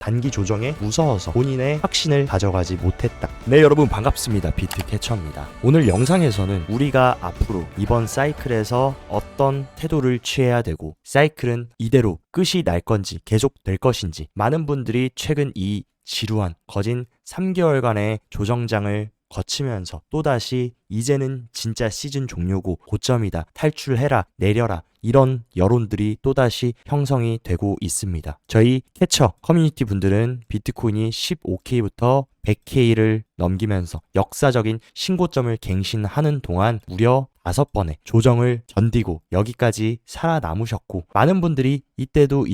단기 조정에 무서워서 본인의 확신을 가져가지 못했다. 네, 여러분 반갑습니다. 비트캐쳐입니다. 오늘 영상에서는 우리가 앞으로 이번 사이클에서 어떤 태도를 취해야 되고, 사이클은 이대로 끝이 날 건지 계속 될 것인지, 많은 분들이 최근 이 지루한 거진 3개월간의 조정장을 거치면서 또다시 이제는 진짜 시즌 종료고 고점이다, 탈출해라, 내려라, 이런 여론들이 또다시 형성이 되고 있습니다. 저희 캐쳐 커뮤니티 분들은 비트코인이 15K부터 100K를 넘기면서 역사적인 신고점을 갱신하는 동안 무려 5번의 조정을 견디고 여기까지 살아남으셨고, 많은 분들이 이때도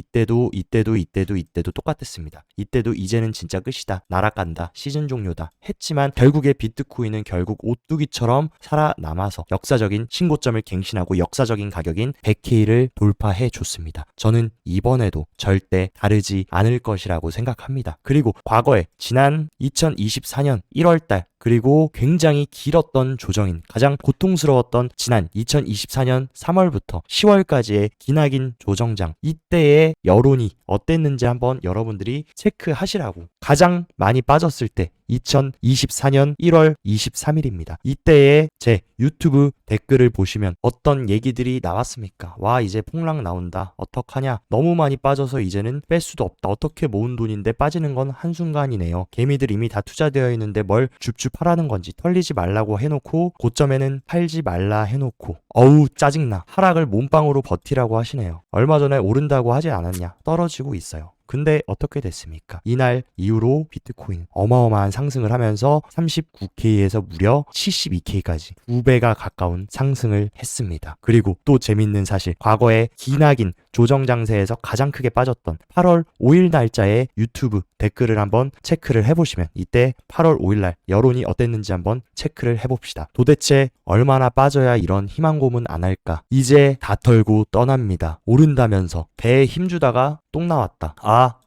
똑같았습니다. 이때도 이제는 진짜 끝이다, 날아간다, 시즌 종료다 했지만 결국에 비트코인은 결국 오뚜기처럼 살아남아서 역사적인 신고점을 갱신하고 역사적인 가격인 100K를 돌파해 줬습니다. 저는 이번에도 절대 다르지 않을 것이라고 생각합니다. 그리고 과거에 지난 2024년 1월달, 그리고 굉장히 길었던 조정인, 가장 고통스러웠던 지난 2024년 3월부터 10월까지의 기나긴 조정장, 이때의 여론이 어땠는지 한번 여러분들이 체크하시라고. 가장 많이 빠졌을 때 2024년 1월 23일입니다. 이때의 제 유튜브 댓글을 보시면 어떤 얘기들이 나왔습니까? 와, 이제 폭락 나온다, 어떡하냐, 너무 많이 빠져서 이제는 뺄 수도 없다, 어떻게 모은 돈인데 빠지는 건 한순간이네요, 개미들 이미 다 투자되어 있는데 뭘 줍줍 하라는 건지, 털리지 말라고 해놓고 고점에는 팔지 말라 해놓고, 어우 짜증나, 하락을 몸빵으로 버티라고 하시네요. 얼마 전에 오른다고 하지 않았냐, 떨어지고 있어요. 근데 어떻게 됐습니까? 이날 이후로 비트코인 어마어마한 상승을 하면서 39K에서 무려 72K까지 2배가 가까운 상승을 했습니다. 그리고 또 재밌는 사실, 과거에 기나긴 조정 장세에서 가장 크게 빠졌던 8월 5일 날짜의 유튜브 댓글을 한번 체크를 해보시면, 이때 8월 5일 날 여론이 어땠는지 한번 체크를 해봅시다. 도대체 얼마나 빠져야 이런 희망 고문 안 할까? 이제 다 털고 떠납니다. 오른다면서 배에 힘주다가 똥 나왔다,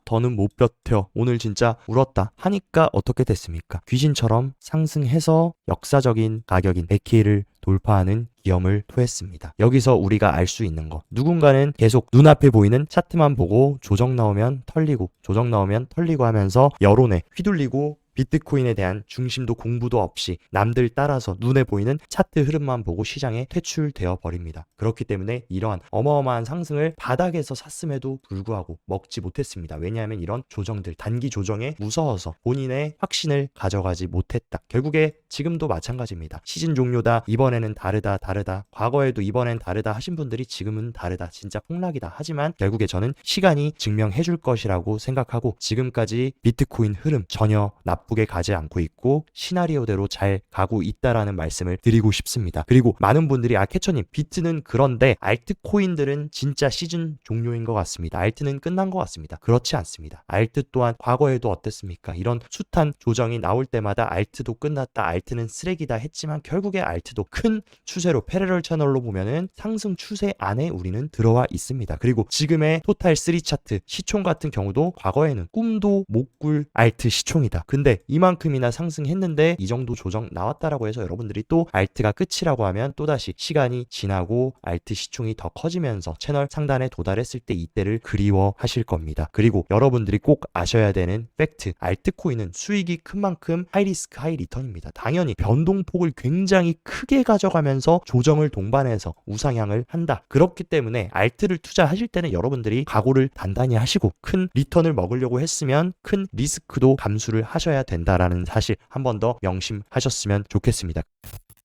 더는 못 버텨, 오늘 진짜 울었다 하니까 어떻게 됐습니까? 귀신처럼 상승해서 역사적인 가격인 100K를 돌파하는 기염을 토했습니다. 여기서 우리가 알 수 있는 거, 누군가는 계속 눈앞에 보이는 차트만 보고 조정 나오면 털리고 조정 나오면 털리고 하면서 여론에 휘둘리고 비트코인에 대한 중심도 공부도 없이 남들 따라서 눈에 보이는 차트 흐름만 보고 시장에 퇴출되어 버립니다. 그렇기 때문에 이러한 어마어마한 상승을 바닥에서 샀음에도 불구하고 먹지 못했습니다. 왜냐하면 이런 조정들, 단기 조정에 무서워서 본인의 확신을 가져가지 못했다. 결국에 지금도 마찬가지입니다. 시즌 종료다, 이번에는 다르다, 과거에도 이번엔 다르다 하신 분들이 지금은 다르다, 진짜 폭락이다 하지만 결국에 저는 시간이 증명해 줄 것이라고 생각하고, 지금까지 비트코인 흐름 전혀 나쁘게 가지 않고 있고 시나리오대로 잘 가고 있다라는 말씀을 드리고 싶습니다. 그리고 많은 분들이 캐쳐님, 비트는 그런데 알트코인들은 진짜 시즌 종료인 것 같습니다, 알트는 끝난 것 같습니다. 그렇지 않습니다. 알트 또한 과거에도 어땠습니까? 이런 숱한 조정이 나올 때마다 알트도 끝났다, 알트는 쓰레기다 했지만 결국에 알트도 큰 추세로 패러럴 채널로 보면은 상승 추세 안에 우리는 들어와 있습니다. 그리고 지금의 토탈 3 차트 시총 같은 경우도 과거에는 꿈도 못 꿀 알트 시총이다, 근데 이만큼이나 상승했는데 이 정도 조정 나왔다라고 해서 여러분들이 또 알트가 끝이라고 하면 또다시 시간이 지나고 알트 시총이 더 커지면서 채널 상단에 도달했을 때 이때를 그리워하실 겁니다. 그리고 여러분들이 꼭 아셔야 되는 팩트, 알트코인은 수익이 큰 만큼 하이리스크 하이리턴입니다. 당연히 변동폭을 굉장히 크게 가져가면서 조정을 동반해서 우상향을 한다. 그렇기 때문에 알트를 투자하실 때는 여러분들이 각오를 단단히 하시고, 큰 리턴을 먹으려고 했으면 큰 리스크도 감수를 하셔야 된다라는 사실 한 번 더 명심하셨으면 좋겠습니다.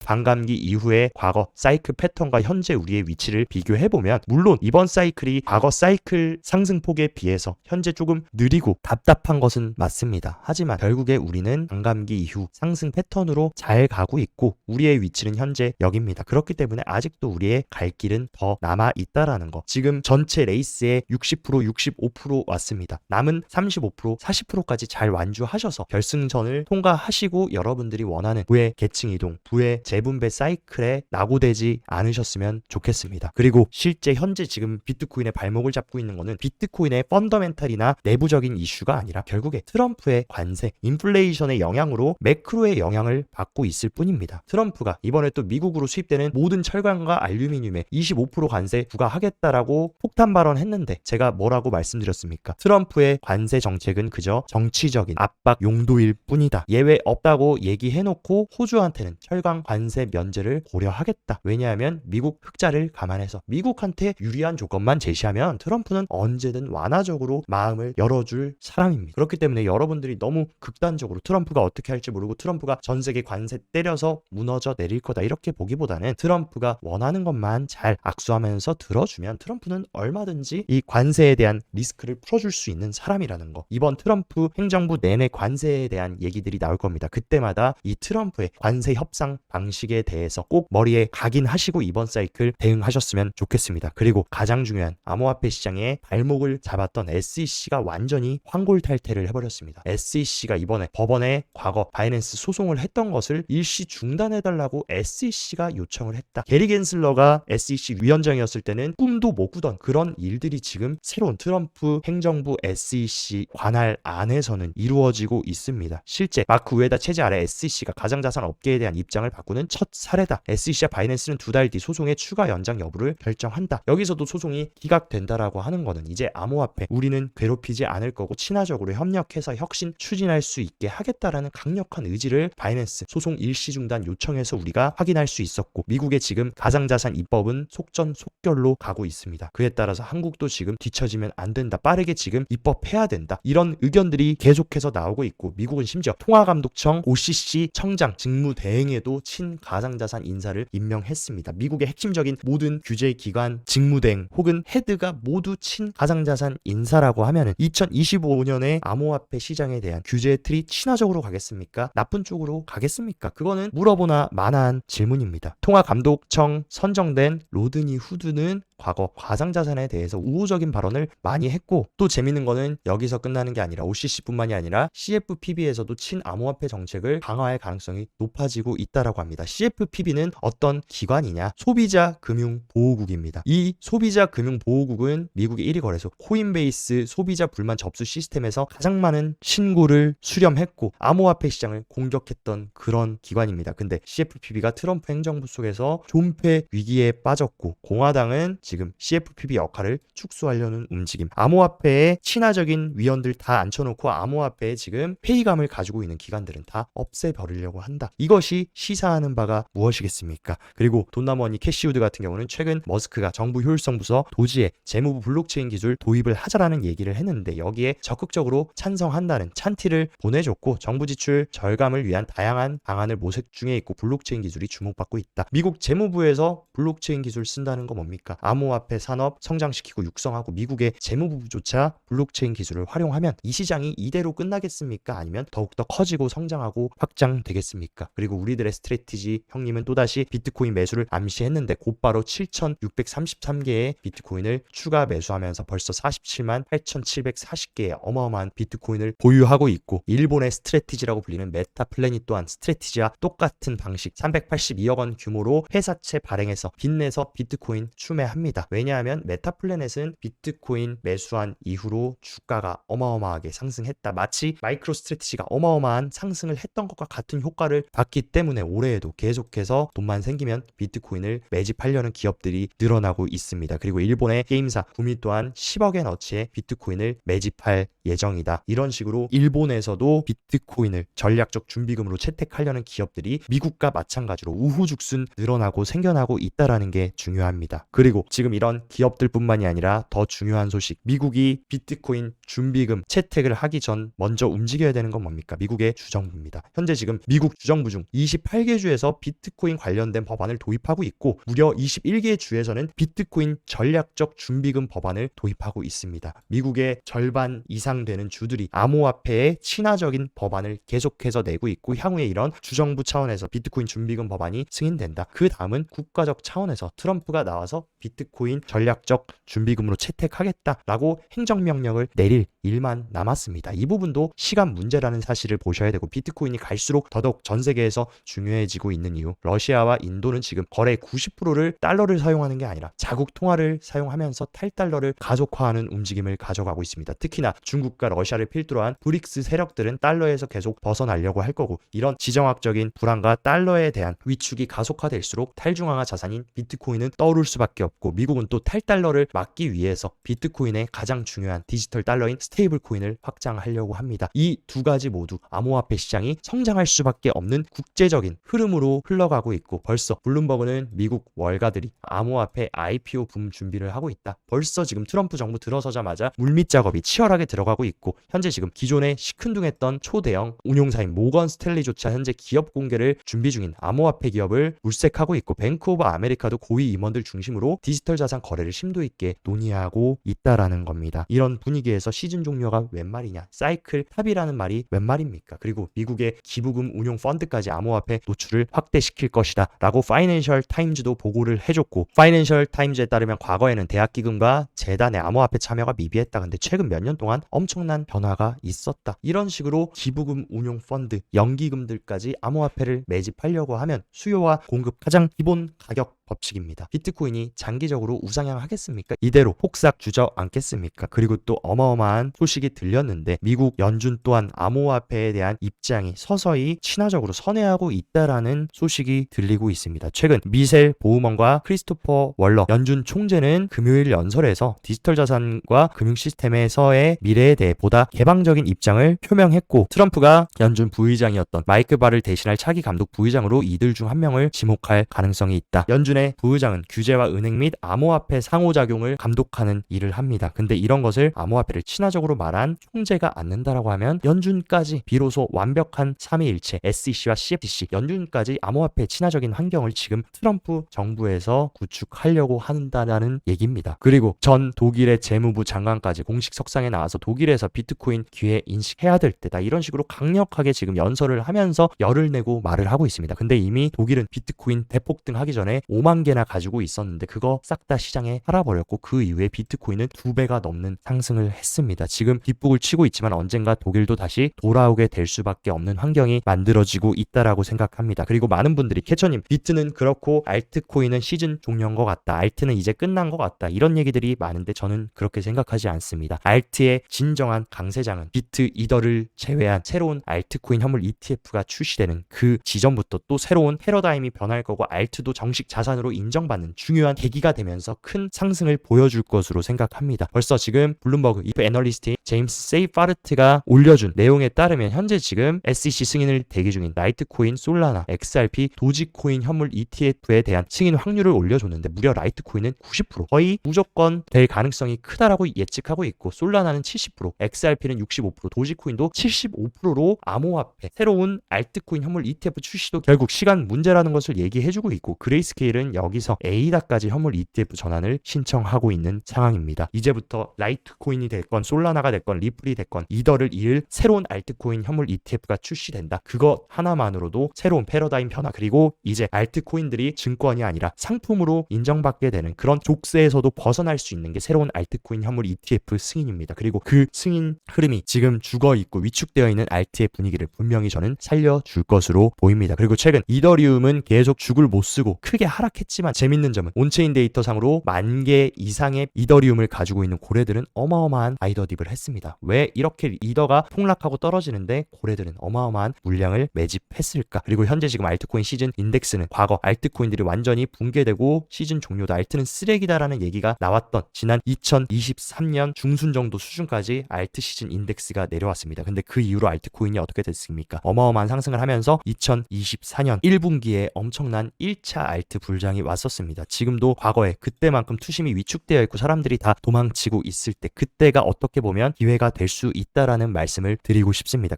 반감기 이후의 과거 사이클 패턴과 현재 우리의 위치를 비교해보면, 물론 이번 사이클이 과거 사이클 상승폭에 비해서 현재 조금 느리고 답답한 것은 맞습니다. 하지만 결국에 우리는 반감기 이후 상승 패턴으로 잘 가고 있고 우리의 위치는 현재 여기입니다. 그렇기 때문에 아직도 우리의 갈 길은 더 남아있다라는 거. 지금 전체 레이스의 60%, 65% 왔습니다. 남은 35%, 40%까지 잘 완주하셔서 결승전을 통과하시고 여러분들이 원하는 부의 계층 이동, 부의 재분배 사이클에 낙오되지 않으셨으면 좋겠습니다. 그리고 실제 현재 지금 비트코인의 발목을 잡고 있는 거는 비트코인의 펀더멘탈이나 내부적인 이슈가 아니라 결국에 트럼프의 관세, 인플레이션의 영향으로 매크로의 영향을 받고 있을 뿐입니다. 트럼프가 이번에 또 미국으로 수입되는 모든 철강과 알루미늄에 25% 관세 부과하겠다라고 폭탄 발언했는데 제가 뭐라고 말씀드렸습니까? 트럼프의 관세 정책은 그저 정치적인 압박 용도일 뿐이다. 예외 없다고 얘기해놓고 호주한테는 철강 관세 면제를 고려하겠다. 왜냐하면 미국 흑자를 감안해서 미국한테 유리한 조건만 제시하면 트럼프는 언제든 완화적으로 마음을 열어줄 사람입니다. 그렇기 때문에 여러분들이 너무 극단적으로 트럼프가 어떻게 할지 모르고 트럼프가 전 세계 관세 때려서 무너져 내릴 거다 이렇게 보기보다는 트럼프가 원하는 것만 잘 악수하면서 들어주면 트럼프는 얼마든지 이 관세에 대한 리스크를 풀어줄 수 있는 사람이라는 거. 이번 트럼프 행정부 내내 관세에 대한 얘기들이 나올 겁니다. 그때마다 이 트럼프의 관세 협상 방식에 대해서 꼭 머리에 각인하시고 이번 사이클 대응하셨으면 좋겠습니다. 그리고 가장 중요한 암호화폐 시장에 발목을 잡았던 SEC가 완전히 환골탈태를 해버렸습니다. SEC가 이번에 법원에 과거 바이낸스 소송을 했던 것을 일시 중단해달라고 SEC가 요청을 했다. 게리 겐슬러가 SEC 위원장이었을 때는 꿈도 못 꾸던 그런 일들이 지금 새로운 트럼프 행정부 SEC 관할 안에서는 이루어지고 있습니다. 실제 마크 우에다 체제 아래 SEC가 가상자산 업계에 대한 입장을 바꾸는 첫 사례다. SEC와 바이낸스는 2달 뒤 소송의 추가 연장 여부를 결정한다. 여기서도 소송이 기각된다라고 하는 거는 이제 암호화폐 우리는 괴롭히지 않을 거고 친화적으로 협력해서 혁신 추진할 수 있게 하겠다라는 강력한 의지를 바이낸스 소송 일시 중단 요청해서 우리가 확인할 수 있었고 미국의 지금 가상자산 입법은 속전속결로 가고 있습니다. 그에 따라서 한국도 지금 뒤처지면 안 된다. 빠르게 지금 입법해야 된다. 이런 의견들이 계속해서 나오고 있고 미국은 심지어 통화감독청 OCC 청장 직무대행에도 친가상자산 인사를 임명했습니다. 미국의 핵심적인 모든 규제 기관 직무대행 혹은 헤드가 모두 친가상자산 인사라고 하면은 2025년에 암호화폐 시장에 대한 규제 틀이 친화적으로 가겠습니까? 나쁜 쪽으로 가겠습니까? 그거는 물어보나 마나한 질문입니다. 통화감독청 선정된 로드니 후드는 과거 가상자산에 대해서 우호적인 발언을 많이 했고 또 재밌는 거는 여기서 끝나는 게 아니라 OCC뿐만이 아니라 CFPB에서도 친암호화폐 정책을 강화할 가능성이 높아지고 있다라고 합니다. CFPB는 어떤 기관이냐? 소비자 금융 보호국입니다. 이 소비자 금융 보호국은 미국의 1위 거래소 코인베이스 소비자 불만 접수 시스템에서 가장 많은 신고를 수렴했고 암호화폐 시장을 공격했던 그런 기관입니다. 근데 CFPB가 트럼프 행정부 속에서 존폐 위기에 빠졌고 공화당은 지금 CFPB 역할을 축소하려는 움직임. 암호화폐에 친화적인 위원들 다 앉혀놓고 암호화폐에 지금 회의감을 가지고 있는 기관들은 다 없애버리려고 한다. 이것이 시사하는 바가 무엇이겠습니까? 그리고 돈나머니 캐시우드 같은 경우는 최근 머스크가 정부 효율성 부서 도지에 재무부 블록체인 기술 도입을 하자라는 얘기를 했는데 여기에 적극적으로 찬성한다는 찬티를 보내줬고 정부 지출 절감을 위한 다양한 방안을 모색 중에 있고 블록체인 기술이 주목받고 있다. 미국 재무부에서 블록체인 기술 쓴다는 거 뭡니까? 암호화폐 산업 성장시키고 육성하고 미국의 재무부조차 블록체인 기술을 활용하면 이 시장이 이대로 끝나겠습니까? 아니면 더욱더 커지고 성장하고 확장되겠습니까? 그리고 우리들의 스트래티지 형님은 또다시 비트코인 매수를 암시했는데 곧바로 7,633개의 비트코인을 추가 매수하면서 벌써 47만 8,740개의 어마어마한 비트코인을 보유하고 있고 일본의 스트래티지라고 불리는 메타플래닛 또한 스트래티지와 똑같은 방식 382억 원 규모로 회사채 발행해서 빚내서 비트코인 추매합니다. 왜냐하면 메타플래닛은 비트코인 매수한 이후로 주가가 어마어마하게 상승했다. 마치 마이크로 스트래티지가 어마어마한 상승을 했던 것과 같은 효과를 받기 때문에 올해에도 계속해서 돈만 생기면 비트코인을 매집하려는 기업들이 늘어나고 있습니다. 그리고 일본의 게임사 구미 또한 10억의 너치의 비트코인을 매집할 예정이다. 이런 식으로 일본에서도 비트코인을 전략적 준비금으로 채택하려는 기업들이 미국과 마찬가지로 우후죽순 늘어나고 생겨나고 있다라는 게 중요합니다. 그리고 지금 이런 기업들뿐만이 아니라 더 중요한 소식, 미국이 비트코인 준비금 채택을 하기 전 먼저 움직여야 되는 건 뭡니까? 미국의 주정부입니다. 현재 지금 미국 주정부 중 28개 주에서 비트코인 관련된 법안을 도입하고 있고 무려 21개 주에서는 비트코인 전략적 준비금 법안을 도입하고 있습니다. 미국의 절반 이상 되는 주들이 암호화폐에 친화적인 법안을 계속해서 내고 있고 향후에 이런 주정부 차원에서 비트코인 준비금 법안이 승인된다. 그 다음은 국가적 차원에서 트럼프가 나와서 비트코인 비트코인 전략적 준비금으로 채택하겠다라고 행정명령을 내릴 일만 남았습니다. 이 부분도 시간 문제라는 사실을 보셔야 되고, 비트코인이 갈수록 더더욱 전 세계에서 중요해지고 있는 이유, 러시아와 인도는 지금 거래 90%를 달러를 사용하는 게 아니라 자국 통화를 사용하면서 탈달러를 가속화하는 움직임을 가져가고 있습니다. 특히나 중국과 러시아를 필두로 한 브릭스 세력들은 달러에서 계속 벗어나려고 할 거고, 이런 지정학적인 불안과 달러에 대한 위축이 가속화될수록 탈중앙화 자산인 비트코인은 떠오를 수밖에 없고, 미국은 또 탈달러를 막기 위해서 비트코인의 가장 중요한 디지털 달러인 스테이블 코인을 확장하려고 합니다. 이 두 가지 모두 암호화폐 시장이 성장할 수밖에 없는 국제적인 흐름으로 흘러가고 있고, 벌써 블룸버그는 미국 월가들이 암호화폐 IPO 붐 준비를 하고 있다. 벌써 지금 트럼프 정부 들어서자마자 물밑 작업이 치열하게 들어가고 있고, 현재 지금 기존에 시큰둥했던 초대형 운용사인 모건 스탠리조차 현재 기업 공개를 준비 중인 암호화폐 기업을 물색하고 있고, 뱅크 오브 아메리카도 고위 임원들 중심으로 디지털 자산 거래를 심도 있게 논의하고 있다라는 겁니다. 이런 분위기에서 시즌 종료가 웬 말이냐, 사이클 탑이라는 말이 웬 말입니까? 그리고 미국의 기부금 운용 펀드까지 암호화폐 노출을 확대시킬 것이다 라고 파이낸셜 타임즈도 보고를 해줬고, 파이낸셜 타임즈에 따르면 과거에는 대학기금과 재단의 암호화폐 참여가 미비했다. 근데 최근 몇 년 동안 엄청난 변화가 있었다. 이런 식으로 기부금 운용 펀드, 연기금들까지 암호화폐를 매집하려고 하면 수요와 공급, 가장 기본 가격 법칙입니다. 비트코인이 장기적으로 우상향하겠습니까? 이대로 폭삭 주저앉겠습니까? 그리고 또 어마어마한 소식이 들렸는데, 미국 연준 또한 암호화폐에 대한 입장이 서서히 친화적으로 선회하고 있다라는 소식이 들리고 있습니다. 최근 미셸 보우먼과 크리스토퍼 월러 연준 총재는 금요일 연설에서 디지털 자산과 금융 시스템에서의 미래에 대해 보다 개방적인 입장을 표명했고, 트럼프가 연준 부의장이었던 마이크 바를 대신할 차기 감독 부의장으로 이들 중 한 명을 지목할 가능성이 있다. 연준의 부의장은 규제와 은행 및 암호화폐 상호작용을 감독하는 일을 합니다. 근데 이런 것을 암호화폐를 친화적으로 말한 총재가 않는다라고 하면 연준까지 비로소 완벽한 삼위일체 SEC와 CFTC, 연준까지 암호화폐 친화적인 환경을 지금 트럼프 정부에서 구축하려고 한다는 얘기입니다. 그리고 전 독일의 재무부 장관까지 공식 석상에 나와서 독일에서 비트코인 기회 인식해야 될 때다, 이런 식으로 강력하게 지금 연설을 하면서 열을 내고 말을 하고 있습니다. 근데 이미 독일은 비트코인 대폭등하기 전에 5만 개나 가지고 있었는데 그거 싹 다 시장에 팔아버렸고, 그 이후에 비트코인은 2배가 넘는 상승을 했습니다. 지금 뒷북을 치고 있지만 언젠가 독일도 다시 돌아오게 될 수밖에 없는 환경이 만들어지고 있다라고 생각합니다. 그리고 많은 분들이 캐처님, 비트는 그렇고 알트코인은 시즌 종료인 것 같다, 알트는 이제 끝난 것 같다, 이런 얘기들이 많은데 저는 그렇게 생각하지 않습니다. 알트의 진정한 강세장은 비트, 이더를 제외한 새로운 알트코인 현물 ETF가 출시되는 그 지점부터 또 새로운 패러다임이 변할 거고, 알트도 정식 자산으로 인정받는 중요한 계기가 되면서 큰 상승을 보여줄 것으로 생각합니다. 벌써 지금 블룸버그 이프 애널리스트인 제임스 세이파르트가 올려준 내용에 따르면 현재 지금 SEC 승인을 대기 중인 라이트코인, 솔라나, XRP, 도지코인 현물 ETF에 대한 승인 확률을 올려줬는데, 무려 라이트코인은 90%, 거의 무조건 될 가능성이 크다라고 예측하고 있고, 솔라나는 70%, XRP는 65%, 도지코인도 75%로 암호화폐 새로운 알트코인 현물 ETF 출시도 결국 시간 문제라는 것을 얘기해주고 있고, 그레이스케일은 여기서 에이다까지 현물 ETF 전환을 신청하고 있는 상황입니다. 이제부터 라이트코인이 됐건 솔라나가 됐건 리플이 됐건 이더를 이을 새로운 알트코인 현물 ETF가 출시된다. 그것 하나만으로도 새로운 패러다임 변화, 그리고 이제 알트코인들이 증권이 아니라 상품으로 인정받게 되는 그런 족쇄에서도 벗어날 수 있는 게 새로운 알트코인 현물 ETF 승인입니다. 그리고 그 승인 흐름이 지금 죽어있고 위축되어 있는 알트의 분위기를 분명히 저는 살려줄 것으로 보입니다. 그리고 최근 이더리움은 계속 죽을 못 쓰고 크게 하락했지만, 재밌는 점은 온체인 데이터상으로 10,000개 이상의 이더리움을 가지고 있는 고래들은 어마어마한 아이더딥을 했습니다. 왜 이렇게 이더가 폭락하고 떨어지는데 고래들은 어마어마한 물량을 매집했을까? 그리고 현재 지금 알트코인 시즌 인덱스는 과거 알트코인들이 완전히 붕괴되고 시즌 종료다, 알트는 쓰레기다라는 얘기가 나왔던 지난 2023년 중순 정도 수준까지 알트 시즌 인덱스가 내려왔습니다. 근데 그 이후로 알트코인이 어떻게 됐습니까? 어마어마한 상승을 하면서 2024년 1분기에 엄청난 1차 알트 불장이 왔었습니다. 지금도 과거에 그때만큼 투심이 위축되어 있고 사람들이 다 도망치고 있을 때, 그때가 어떻게 보면 기회가 될 수 있다라는 말씀을 드리고 싶습니다.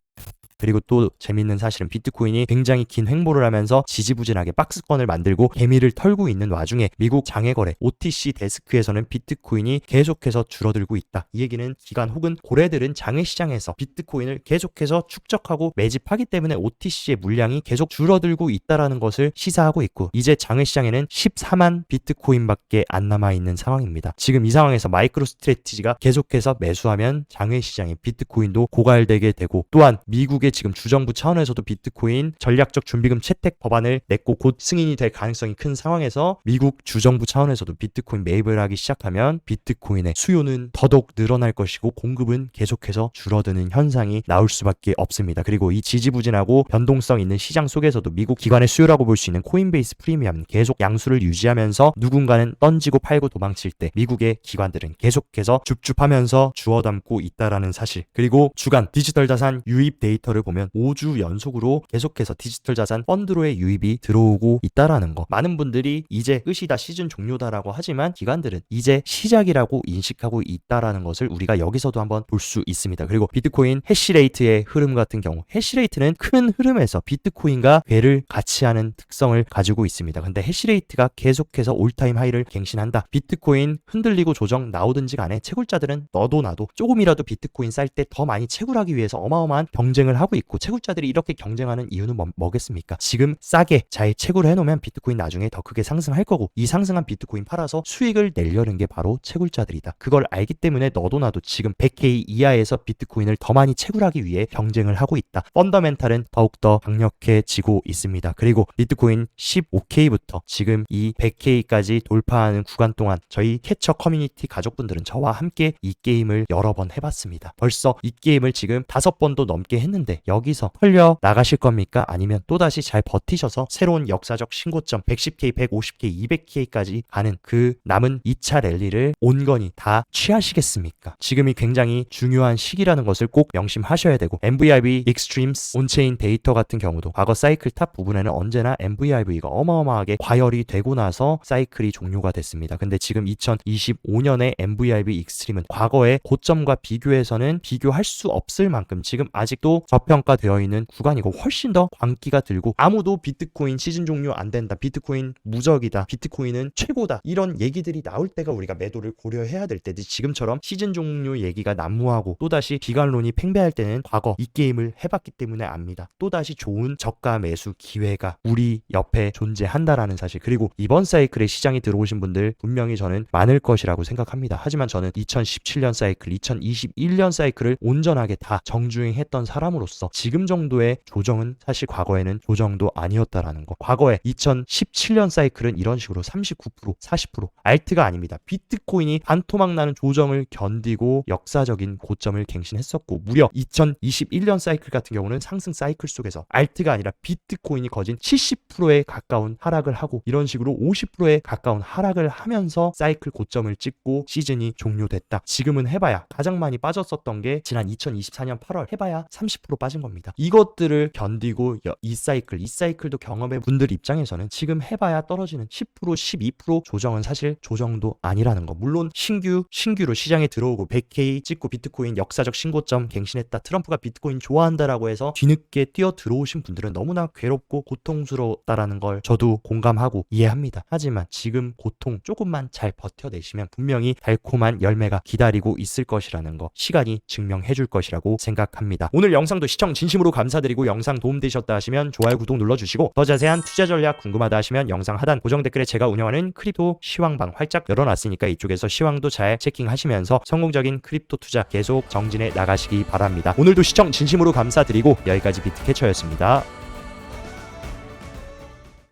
그리고 또 재밌는 사실은 비트코인이 굉장히 긴 횡보를 하면서 지지부진하게 박스권을 만들고 개미를 털고 있는 와중에 미국 장외거래 OTC 데스크에서는 비트코인이 계속해서 줄어들고 있다. 이 얘기는 기관 혹은 고래들은 장외시장에서 비트코인을 계속해서 축적하고 매집하기 때문에 OTC의 물량이 계속 줄어들고 있다라는 것을 시사하고 있고, 이제 장외시장에는 14만 비트코인밖에 안 남아있는 상황입니다. 지금 이 상황에서 마이크로 스트래티지가 계속해서 매수하면 장외시장의 비트코인도 고갈되게 되고, 또한 미국의 지금 주정부 차원에서도 비트코인 전략적 준비금 채택 법안을 냈고 곧 승인이 될 가능성이 큰 상황에서 미국 주정부 차원에서도 비트코인 매입을 하기 시작하면 비트코인의 수요는 더더욱 늘어날 것이고 공급은 계속해서 줄어드는 현상이 나올 수밖에 없습니다. 그리고 이 지지부진하고 변동성 있는 시장 속에서도 미국 기관의 수요라고 볼 수 있는 코인베이스 프리미엄 계속 양수를 유지하면서 누군가는 던지고 팔고 도망칠 때 미국의 기관들은 계속해서 줍줍하면서 주워 담고 있다라는 사실, 그리고 주간 디지털 자산 유입 데이터를 보면 5주 연속으로 계속해서 디지털 자산 펀드로의 유입이 들어오고 있다라는 거. 많은 분들이 이제 끝이다, 시즌 종료다라고 하지만 기관들은 이제 시작이라고 인식하고 있다라는 것을 우리가 여기서도 한번 볼 수 있습니다. 그리고 비트코인 해시레이트의 흐름 같은 경우, 해시레이트는 큰 흐름에서 비트코인과 괴를 같이 하는 특성을 가지고 있습니다. 근데 해시레이트가 계속해서 올타임 하이를 갱신한다. 비트코인 흔들리고 조정 나오든지 간에 채굴자들은 너도 나도 조금이라도 비트코인 쌀 때 더 많이 채굴하기 위해서 어마어마한 경쟁을 하고 있고, 채굴자들이 이렇게 경쟁하는 이유는 뭐겠습니까? 지금 싸게 잘 채굴을 해놓으면 비트코인 나중에 더 크게 상승할 거고, 이 상승한 비트코인 팔아서 수익을 내려는 게 바로 채굴자들이다. 그걸 알기 때문에 너도 나도 지금 100K 이하에서 비트코인을 더 많이 채굴하기 위해 경쟁을 하고 있다. 펀더멘탈은 더욱더 강력해지고 있습니다. 그리고 비트코인 15K부터 지금 이 100K까지 돌파하는 구간 동안 저희 캐쳐 커뮤니티 가족분들은 저와 함께 이 게임을 여러 번 해봤습니다. 벌써 이 게임을 지금 5번도 넘게 했는데 여기서 털려 나가실 겁니까? 아니면 또다시 잘 버티셔서 새로운 역사적 신고점 110K, 150K, 200K까지 가는 그 남은 2차 랠리를 온건히 다 취하시겠습니까? 지금이 굉장히 중요한 시기라는 것을 꼭 명심하셔야 되고, MVIV Extremes 온체인 데이터 같은 경우도 과거 사이클 탑 부분에는 언제나 MVIV가 어마어마하게 과열이 되고 나서 사이클이 종료가 됐습니다. 근데 지금 2025년에 MVIV 익스트림은 과거의 고점과 비교해서는 비교할 수 없을 만큼 지금 아직도 저평가되어 있는 구간이고 훨씬 더 광기가 들고, 아무도 비트코인 시즌 종료 안 된다, 비트코인 무적이다, 비트코인은 최고다, 이런 얘기들이 나올 때가 우리가 매도를 고려해야 될 때지, 지금처럼 시즌 종료 얘기가 난무하고 또다시 기관론이 팽배할 때는 과거 이 게임을 해봤기 때문에 압니다. 또다시 좋은 저가 매수 기회가 우리 옆에 존재한다라는 사실. 그리고 이번 사이클에 시장이 들어오신 분들 분명히 저는 많을 것이라고 생각합니다. 하지만 저는 2017년 사이클, 2021년 사이클을 온전하게 다 정주행했던 사람으로서 지금 정도의 조정은 사실 과거에는 조정도 아니었다라는 거. 과거에 2017년 사이클은 이런 식으로 39%, 40% 알트가 아닙니다. 비트코인이 반토막 나는 조정을 견디고 역사적인 고점을 갱신했었고, 무려 2021년 사이클 같은 경우는 상승 사이클 속에서 알트가 아니라 비트코인이 거진 70%에 가까운 하락을 하고, 이런 식으로 50%에 가까운 하락을 하면서 사이클 고점을 찍고 시즌이 종료됐다. 지금은 해봐야 가장 많이 빠졌었던 게 지난 2024년 8월 해봐야 30% 빠진 겁니다. 이것들을 견디고 이 사이클도 경험해 분들 입장에서는 지금 해봐야 떨어지는 10%, 12% 조정은 사실 조정도 아니라는 거. 물론 신규로 시장에 들어오고 100K 찍고 비트코인 역사적 신고점 갱신했다, 트럼프가 비트코인 좋아한다라고 해서 뒤늦게 뛰어 들어오신 분들은 너무나 괴롭고 고통스러웠다라는 걸 저도 공감하고 이해합니다. 하지만 지금 고통 조금만 잘 버텨내시면 분명히 달콤한 열매가 기다리고 있을 것이라는 거 시간이 증명해 줄 것이라고 생각합니다. 오늘 영상도 시청 진심으로 감사드리고, 영상 도움되셨다 하시면 좋아요, 구독 눌러주시고, 더 자세한 투자 전략 궁금하다 하시면 영상 하단 고정 댓글에 제가 운영하는 크립토 시황방 활짝 열어놨으니까 이쪽에서 시황도 잘 체킹하시면서 성공적인 크립토 투자 계속 정진해 나가시기 바랍니다. 오늘도 시청 진심으로 감사드리고 여기까지 비트캐쳐였습니다.